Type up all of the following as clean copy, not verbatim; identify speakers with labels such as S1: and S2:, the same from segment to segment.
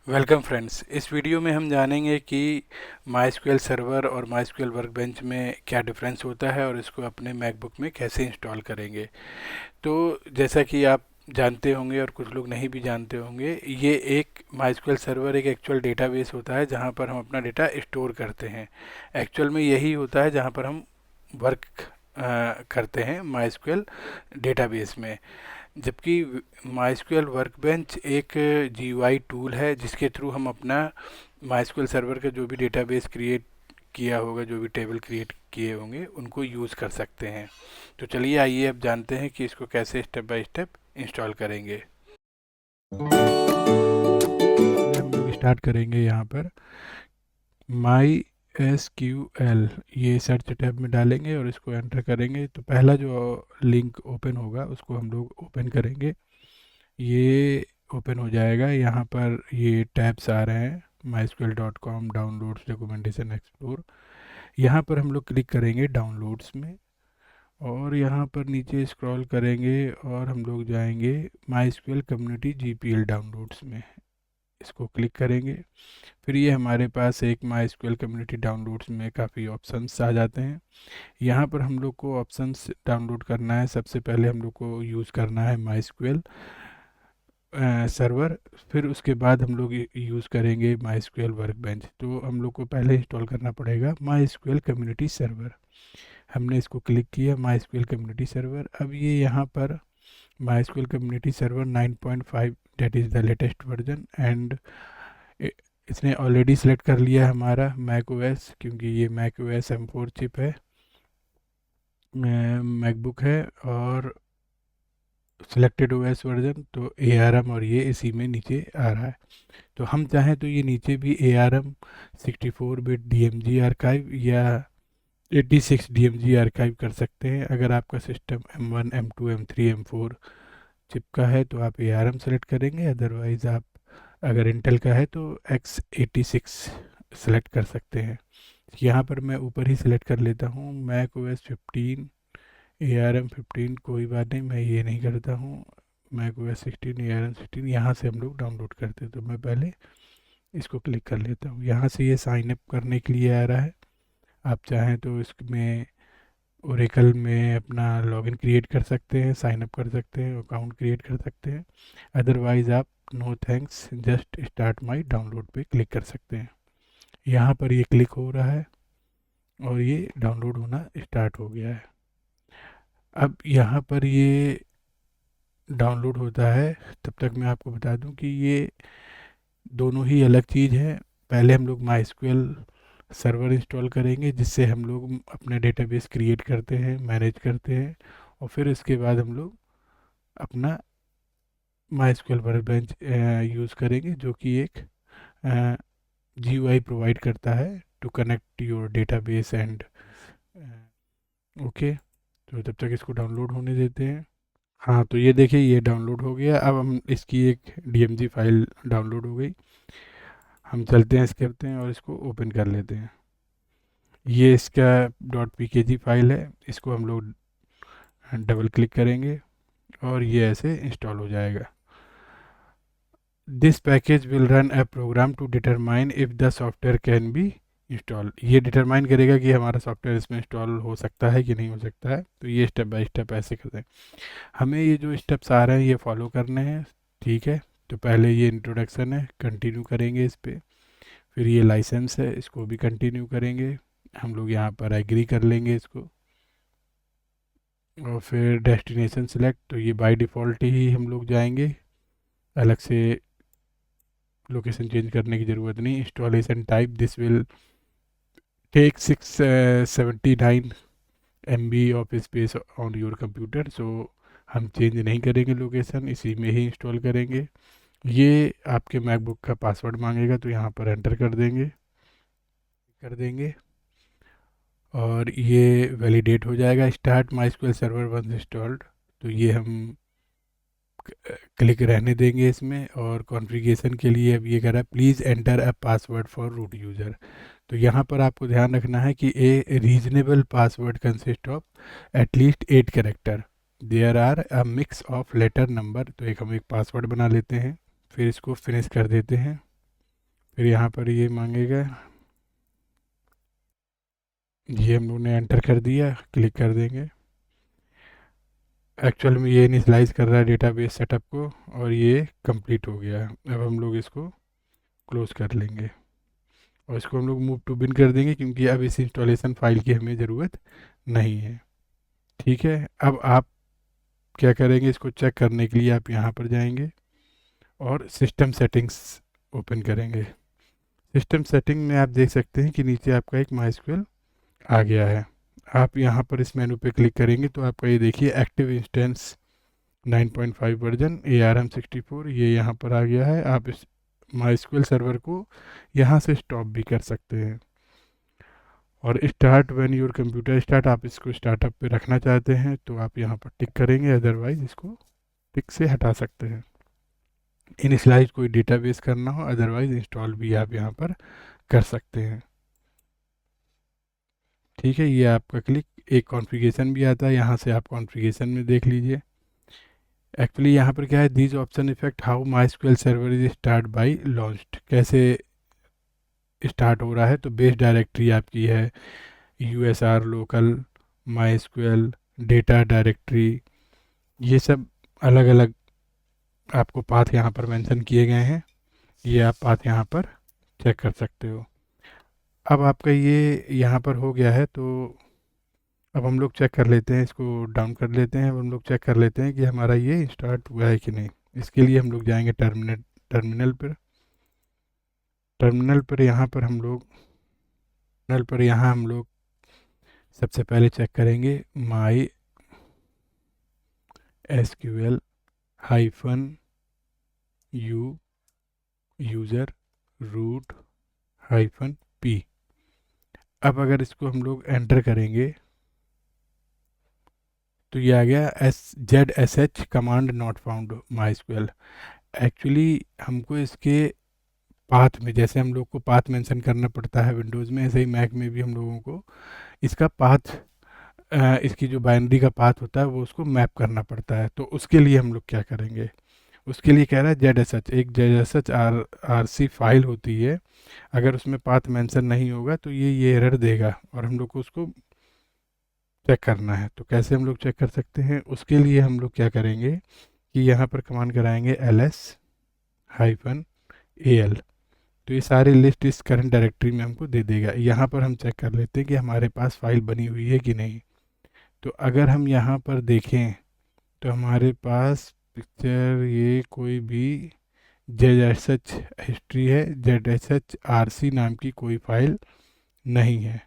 S1: Welcome friends. इस video में हम जानेंगे कि MySQL सर्वर और MySQL वर्कबेंच में क्या डिफरेंस होता है और इसको अपने मैकबुक में कैसे इंस्टॉल करेंगे। तो जैसा कि आप जानते होंगे और कुछ लोग नहीं भी जानते होंगे, ये एक MySQL सर्वर एक एक्चुअल डेटाबेस होता है जहाँ पर हम अपना डेटा स्टोर करते हैं। एक्चुअल में यही होता है जहाँ पर हम वर्क करते हैं MySQL डेटाबेस में। जबकि MySQL वर्कबेंच एक GUI टूल है जिसके थ्रू हम अपना MySQL सर्वर का जो भी डेटाबेस क्रिएट किया होगा, जो भी टेबल क्रिएट किए होंगे, उनको यूज़ कर सकते हैं। तो चलिए आइए अब जानते हैं कि इसको कैसे स्टेप बाय स्टेप इंस्टॉल करेंगे। हम लोग स्टार्ट करेंगे यहाँ पर MySQL, ये सर्च टैब में डालेंगे और इसको एंटर करेंगे तो पहला जो लिंक ओपन होगा उसको हम लोग ओपन करेंगे। ये ओपन हो जाएगा। यहाँ पर ये टैब्स आ रहे हैं, mysql.com, डाउनलोड्स, डॉक्यूमेंटेशन, एक्सप्लोर। यहाँ पर हम लोग क्लिक करेंगे डाउनलोड्स में और यहाँ पर नीचे स्क्रॉल करेंगे और हम लोग जाएंगे MySQL कम्युनिटी GPL डाउनलोड्स में। इसको क्लिक करेंगे। फिर ये हमारे पास एक MySQL कम्युनिटी डाउनलोड्स में काफ़ी ऑप्शंस आ जाते हैं। यहाँ पर हम लोग को ऑप्शंस डाउनलोड करना है। सबसे पहले हम लोग को यूज़ करना है MySQL सर्वर। फिर उसके बाद हम लोग यूज़ करेंगे MySQL वर्कबेंच। तो हम लोग को पहले इंस्टॉल करना पड़ेगा MySQL कम्युनिटी सर्वर। हमने इसको क्लिक किया, MySQL कम्युनिटी सर्वर। अब ये यहाँ पर MySQL community server 9.5 that is the latest version and इसने ऑलरेडी सेलेक्ट कर लिया हमारा macOS, क्योंकि ये macOS M4 चिप है, मैकबुक है और सिलेक्टेड OS वर्जन। तो ARM और ये इसी में नीचे आ रहा है। तो हम चाहें तो ये नीचे भी ARM 64 बिट DMG आर्काइव या 86 DMG आर्काइव कर सकते हैं। अगर आपका system M1, M2, M3, M4 chip का है तो आप ARM सेलेक्ट करेंगे, अदरवाइज़ आप अगर इंटेल का है तो X86 सेलेक्ट कर सकते हैं। यहाँ पर मैं ऊपर ही सिलेक्ट कर लेता हूँ macOS 15, ARM 15। कोई बात नहीं, मैं ये नहीं करता हूँ। macOS 16, ARM 16 यहाँ से हम लोग डाउनलोड करते हैं। तो मैं पहले इसको क्लिक कर लेता हूँ। यहाँ से ये साइन अप करने के लिए आ रहा है। आप चाहें तो इसमें ओरेकल में अपना लॉगिन क्रिएट कर सकते हैं, साइन अप कर सकते हैं, अकाउंट क्रिएट कर सकते हैं। अदरवाइज़ आप no thanks, just start my download पे क्लिक कर सकते हैं। यहाँ पर ये क्लिक हो रहा है और ये डाउनलोड होना स्टार्ट हो गया है। अब यहाँ पर ये डाउनलोड होता है, तब तक मैं आपको बता दूं कि ये दोनों ही अलग चीज़ है। पहले हम लोग MySQL सर्वर इंस्टॉल करेंगे जिससे हम लोग अपने डेटाबेस क्रिएट करते हैं, मैनेज करते हैं, और फिर इसके बाद हम लोग अपना MySQL वर्कबेंच यूज़ करेंगे, जो कि एक GUI प्रोवाइड करता है to connect your database and okay. तो तब तक इसको डाउनलोड होने देते हैं। हाँ, तो ये देखिए ये डाउनलोड हो गया। अब हम इसकी एक DMG फाइल डाउनलोड हो गई। हम चलते हैं, इसके करते हैं और इसको ओपन कर लेते हैं। ये इसका .pkg फाइल है, इसको हम लोग डबल क्लिक करेंगे और ये ऐसे इंस्टॉल हो जाएगा। This package will run a program to determine if the software can be install. ये डिटरमाइन करेगा कि हमारा सॉफ्टवेयर इसमें इंस्टॉल हो सकता है कि नहीं हो सकता है। तो ये स्टेप बाय स्टेप ऐसे करते हैं। हमें ये जो स्टेप्स आ रहे हैं ये फॉलो करने हैं, ठीक है। तो पहले ये इंट्रोडक्शन है, कंटिन्यू करेंगे इस पर। फिर ये लाइसेंस है, इसको भी कंटिन्यू करेंगे। हम लोग यहाँ पर एग्री कर लेंगे इसको। और फिर डेस्टिनेशन सेलेक्ट, तो ये बाय डिफ़ॉल्ट ही हम लोग जाएंगे, अलग से लोकेशन चेंज करने की ज़रूरत नहीं। Installation type, this will take 679 MB of space on your computer. So हम चेंज नहीं करेंगे लोकेशन, इसी में ही इंस्टॉल करेंगे। ये आपके मैकबुक का पासवर्ड मांगेगा तो यहाँ पर एंटर कर देंगे और ये वैलिडेट हो जाएगा। Start MySQL server once installed, तो ये हम क्लिक रहने देंगे इसमें। और कॉन्फ़िगरेशन के लिए अब ये कह रहा है please enter a password for root user. तो यहाँ पर आपको ध्यान रखना है कि a reasonable password consist of at least 8 character, there are a mix of letter number. तो हम एक पासवर्ड बना लेते हैं, फिर इसको फिनिश कर देते हैं। फिर यहाँ पर ये मांगेगा, ये हम लोग ने एंटर कर दिया, क्लिक कर देंगे। एक्चुअल में ये इनिशियलाइज कर रहा है डेटाबेस सेटअप को, और ये कंप्लीट हो गया। अब हम लोग इसको क्लोज कर लेंगे और इसको हम लोग मूव टू बिन कर देंगे, क्योंकि अब इस इंस्टॉलेशन फाइल की हमें ज़रूरत नहीं है। ठीक है, अब आप क्या करेंगे, इसको चेक करने के लिए आप यहाँ पर जाएंगे और सिस्टम सेटिंग्स ओपन करेंगे। सिस्टम सेटिंग में आप देख सकते हैं कि नीचे आपका एक माइस्क्वेल आ गया है। आप यहाँ पर इस मेनू पे क्लिक करेंगे तो आपका ये देखिए एक्टिव इंस्टेंस 9.5 वर्जन ARM64 ये यहाँ पर आ गया है। आप इस माइस्क्वेल सर्वर को यहाँ से स्टॉप भी कर सकते हैं। और start when your computer start, आप इसको स्टार्टअप पे रखना चाहते हैं तो आप यहाँ पर टिक करेंगे, अदरवाइज इसको टिक से हटा सकते हैं। इनिशियलाइज कोई डेटाबेस करना हो, अदरवाइज इंस्टॉल भी आप यहाँ पर कर सकते हैं। ठीक है, ये आपका क्लिक, एक कॉन्फ़िगरेशन भी आता है, यहाँ से आप कॉन्फ़िगरेशन में देख लीजिए। एक्चुअली यहाँ पर क्या है, these option effect how my SQL server is start by launched, कैसे स्टार्ट हो रहा है। तो बेस डायरेक्टरी आपकी है USR local, my SQL, data directory, ये सब अलग अलग आपको पाथ यहाँ पर मेंशन किए गए हैं। ये आप पाथ यहाँ पर चेक कर सकते हो। अब आपका ये यहाँ पर हो गया है, तो अब हम लोग चेक कर लेते हैं, इसको डाउन कर लेते हैं। अब हम लोग चेक कर लेते हैं कि हमारा ये स्टार्ट हुआ है कि नहीं। इसके लिए हम लोग जाएंगे टर्मिनल पर। टर्मिनल पर यहाँ हम लोग सबसे पहले चेक करेंगे my SQL hyphen u user root hyphen p. अब अगर इसको हम लोग एंटर करेंगे तो ये आ गया ZSH command not found my. Actually हमको इसके पाथ में, जैसे हम लोग को पाथ मेंशन करना पड़ता है विंडोज़ में, ऐसे ही मैक में भी हम लोगों को इसका पाथ, इसकी जो बाइनरी का पाथ होता है वो उसको मैप करना पड़ता है। तो उसके लिए हम लोग क्या करेंगे, उसके लिए कह रहा है ZSH, एक ZSH RC फाइल होती है, अगर उसमें पाथ मेंशन नहीं होगा तो ये एरर देगा और हम लोग को उसको चेक करना है। तो कैसे हम लोग चेक कर सकते हैं, उसके लिए हम लोग क्या करेंगे कि यहाँ पर कमांड कराएंगे ls-al। तो ये सारी लिस्ट इस करंट डायरेक्टरी में हमको दे देगा। यहाँ पर हम चेक कर लेते हैं कि हमारे पास फाइल बनी हुई है कि नहीं। तो अगर हम यहाँ पर देखें तो हमारे पास पिक्चर ये कोई भी ZSH हिस्ट्री है, ZSH RC नाम की कोई फाइल नहीं है।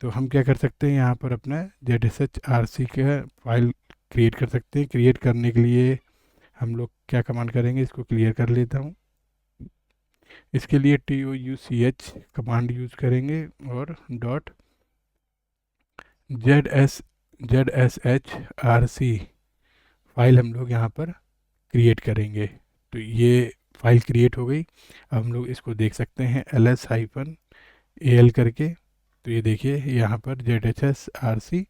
S1: तो हम क्या कर सकते हैं, यहाँ पर अपना ZSH RC का फाइल क्रिएट कर सकते हैं। क्रिएट करने के लिए हम लोग क्या कमांड करेंगे, इसको क्लियर कर लेता हूँ। इसके लिए TOUCH कमांड यूज करेंगे और डॉट ZSH RC फाइल हम लोग यहाँ पर क्रिएट करेंगे। तो ये फाइल क्रिएट हो गई। अब हम लोग इसको देख सकते हैं ls-al करके। तो ये देखिए यहाँ पर ZSH RC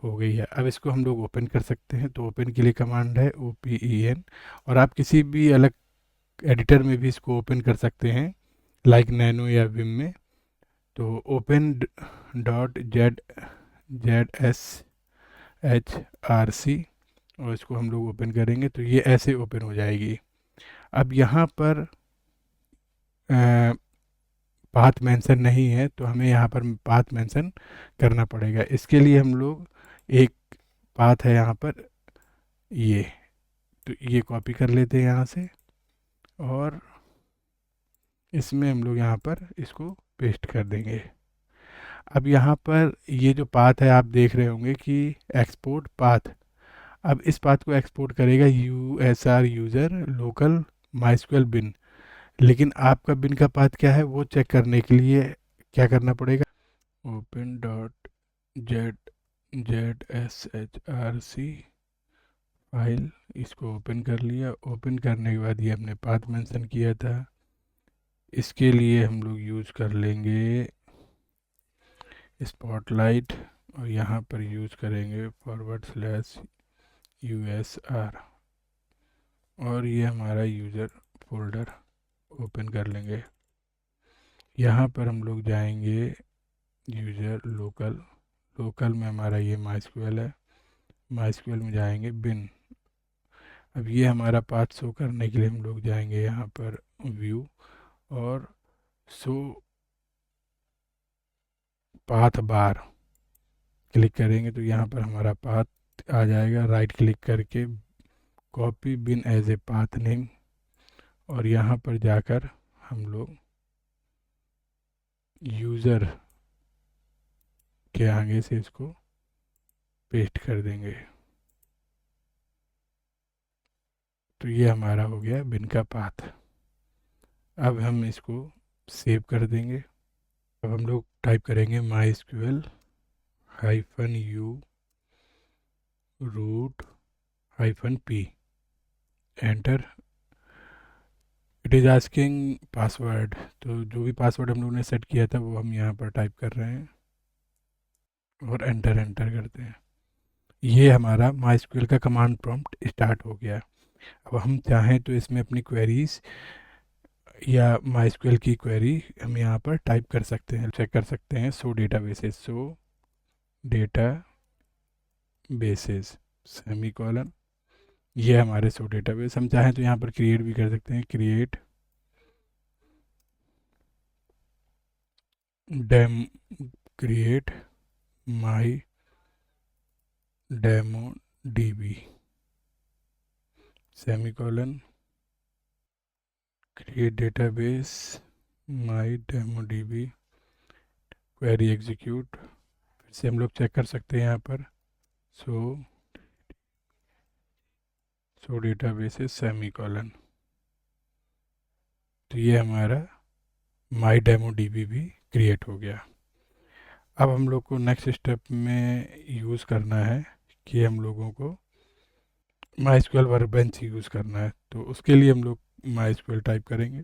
S1: हो गई है। अब इसको हम लोग ओपन कर सकते हैं। तो ओपन के लिए कमांड है OPEN, और आप किसी भी अलग एडिटर में भी इसको ओपन कर सकते हैं, लाइक नैनो या विम में। तो ओपन डॉट ZSH RC, और इसको हम लोग ओपन करेंगे तो ये ऐसे ओपन हो जाएगी। अब यहाँ पर पाथ मेंशन नहीं है, तो हमें यहाँ पर पाथ मेंशन करना पड़ेगा। इसके लिए हम लोग, एक पाथ है यहाँ पर ये, तो ये कॉपी कर लेते हैं यहाँ से, और इसमें हम लोग यहाँ पर इसको पेस्ट कर देंगे। अब यहाँ पर ये जो पाथ है आप देख रहे होंगे कि एक्सपोर्ट पाथ, अब इस पाथ को एक्सपोर्ट करेगा USR यूज़र लोकल माइस्क्वेल बिन। लेकिन आपका बिन का पाथ क्या है वो चेक करने के लिए क्या करना पड़ेगा, ओपन डॉट ZSHRC फाइल, इसको ओपन कर लिया। ओपन करने के बाद ये हमने पाथ मेंशन किया था, इसके लिए हम लोग यूज कर लेंगे स्पॉटलाइट, और यहाँ पर यूज करेंगे /USR, और ये हमारा यूज़र फोल्डर ओपन कर लेंगे। यहाँ पर हम लोग जाएंगे यूज़र लोकल, लोकल में हमारा ये माइस्क्यूएल है, माइस्क्यूएल में जाएंगे बिन। अब ये हमारा पाथ शो करने के लिए हम लोग जाएंगे यहाँ पर व्यू और शो पाथ बार क्लिक करेंगे तो यहाँ पर हमारा पाथ आ जाएगा। राइट क्लिक करके copy bin as a path name और यहाँ पर जाकर हम लोग यूज़र के आगे से इसको पेस्ट कर देंगे। तो ये हमारा हो गया बिन का पाथ। अब हम इसको सेव कर देंगे। अब हम लोग टाइप करेंगे MySQL -u root -p, enter. It is asking password, तो जो भी पासवर्ड हम लोगों ने सेट किया था वो हम यहाँ पर टाइप कर रहे हैं और एंटर एंटर करते हैं। ये हमारा MySQL का कमांड प्रॉम्प्ट स्टार्ट हो गया। अब हम चाहें तो इसमें अपनी क्वेरीज या MySQL की क्वेरी हम यहाँ पर टाइप कर सकते हैं, चेक कर सकते हैं। So databases, so data basis semicolon, ये हमारे सो डेटाबेस। हम चाहें तो यहाँ पर क्रिएट भी कर सकते हैं, create create my demo dB semicolon, create database my demo dB, query execute. फिर से हम लोग चेक कर सकते हैं यहाँ पर सो डेटाबेसेस सेमीकोलन। तो ये हमारा माई डेमो डीबी भी क्रिएट हो गया। अब हम लोग को नेक्स्ट स्टेप में यूज़ करना है कि हम लोगों को MySQL वर्कबेंच यूज़ करना है। तो उसके लिए हम लोग MySQL टाइप करेंगे,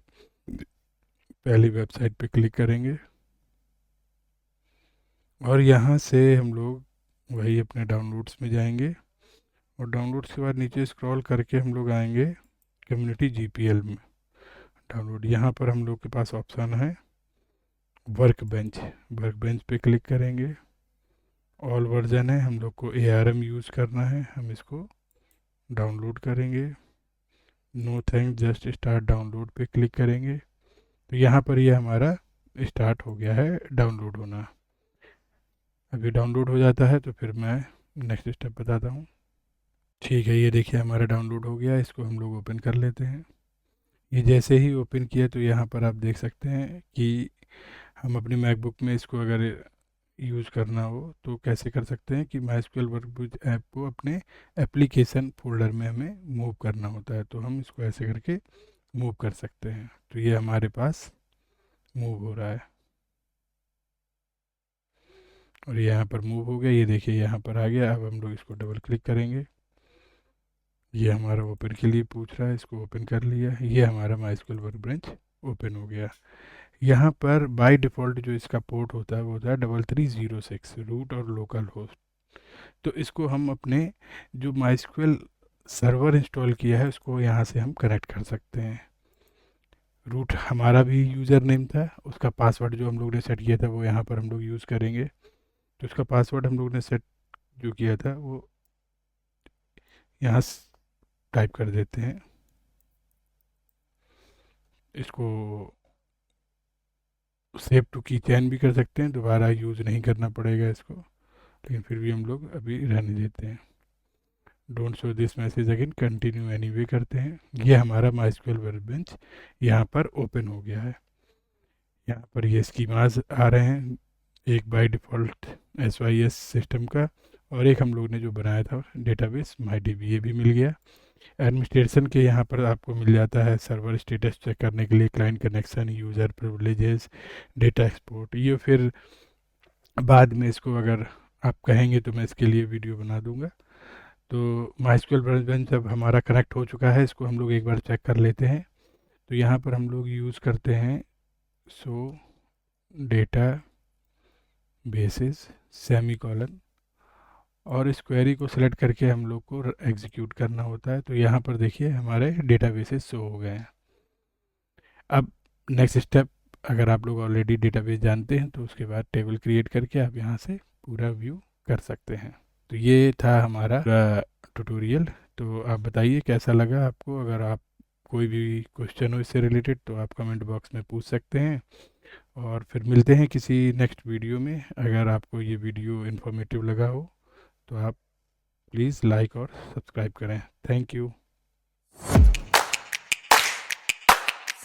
S1: पहली वेबसाइट पे क्लिक करेंगे और यहाँ से हम लोग वही अपने डाउनलोड्स में जाएंगे और डाउनलोड्स के बाद नीचे स्क्रॉल करके हम लोग आएंगे कम्युनिटी GPL में डाउनलोड। यहाँ पर हम लोग के पास ऑप्शन है वर्कबेंच, वर्कबेंच पे क्लिक करेंगे। ऑल वर्जन है, हम लोग को ARM यूज़ करना है, हम इसको डाउनलोड करेंगे। No thanks, just start download पे क्लिक करेंगे। तो यहाँ पर ये हमारा स्टार्ट हो गया है डाउनलोड होना। अभी डाउनलोड हो जाता है तो फिर मैं नेक्स्ट स्टेप बताता हूँ। ठीक है, ये देखिए हमारा डाउनलोड हो गया। इसको हम लोग ओपन कर लेते हैं। ये जैसे ही ओपन किया तो यहाँ पर आप देख सकते हैं कि हम अपनी मैकबुक में इसको अगर यूज़ करना हो तो कैसे कर सकते हैं कि MySQL वर्कबेंच ऐप को अपने एप्लीकेशन फोल्डर में हमें मूव करना होता है। तो हम इसको ऐसे करके मूव कर सकते हैं। तो ये हमारे पास मूव हो रहा है और ये यहाँ पर मूव हो गया। ये देखिए यहाँ पर आ गया। अब हम लोग इसको डबल क्लिक करेंगे, ये हमारा ओपन के लिए पूछ रहा है, इसको ओपन कर लिया। ये हमारा MySQL वर्कबेंच ओपन हो गया। यहाँ पर बाय डिफ़ॉल्ट जो इसका पोर्ट होता है वो होता है 3306 रूट और लोकल होस्ट। तो इसको हम अपने जो MySQL सर्वर इंस्टॉल किया है उसको यहाँ से हम कनेक्ट कर सकते हैं। रूट हमारा भी यूज़र नेम था, उसका पासवर्ड जो हम लोग ने सेट किया था वो यहाँ पर हम लोग यूज़ करेंगे। तो उसका पासवर्ड हम लोग ने सेट जो किया था वो यहाँ टाइप कर देते हैं। इसको सेव टू की चैन भी कर सकते हैं, दोबारा यूज़ नहीं करना पड़ेगा इसको, लेकिन फिर भी हम लोग अभी रहने देते हैं। Don't show this message again, continue anyway करते हैं। ये हमारा MySQL वर्कबेंच यहाँ पर ओपन हो गया है। यहाँ पर ये स्कीमाज आ रहे हैं, एक बाय डिफ़ॉल्ट SYS सिस्टम का और एक हम लोग ने जो बनाया था डेटाबेस MyDB, ये भी मिल गया। एडमिनिस्ट्रेशन के यहाँ पर आपको मिल जाता है सर्वर स्टेटस चेक करने के लिए, client connection, user privileges, data export. ये फिर बाद में इसको अगर आप कहेंगे तो मैं इसके लिए वीडियो बना दूंगा। तो MySQL वर्कबेंच जब हमारा कनेक्ट हो चुका है, इसको हम लोग एक बार चेक कर लेते हैं। तो यहाँ पर हम लोग यूज़ करते हैं सो डेटा बेसिस सेमीकोलन और इस क्वेरी को सिलेक्ट करके हम लोग को एग्जीक्यूट करना होता है। तो यहाँ पर देखिए हमारे डेटाबेसेस शो हो गए हैं। अब नेक्स्ट स्टेप अगर आप लोग ऑलरेडी डेटाबेस जानते हैं तो उसके बाद टेबल क्रिएट करके आप यहाँ से पूरा व्यू कर सकते हैं। तो ये था हमारा ट्यूटोरियल। तो आप बताइए कैसा लगा आपको। अगर आप कोई भी क्वेश्चन हो इससे रिलेटेड तो आप कमेंट बॉक्स में पूछ सकते हैं, और फिर मिलते हैं किसी नेक्स्ट वीडियो में। अगर आपको ये वीडियो इन्फॉर्मेटिव लगा हो तो आप प्लीज़ लाइक और सब्सक्राइब करें। Thank you.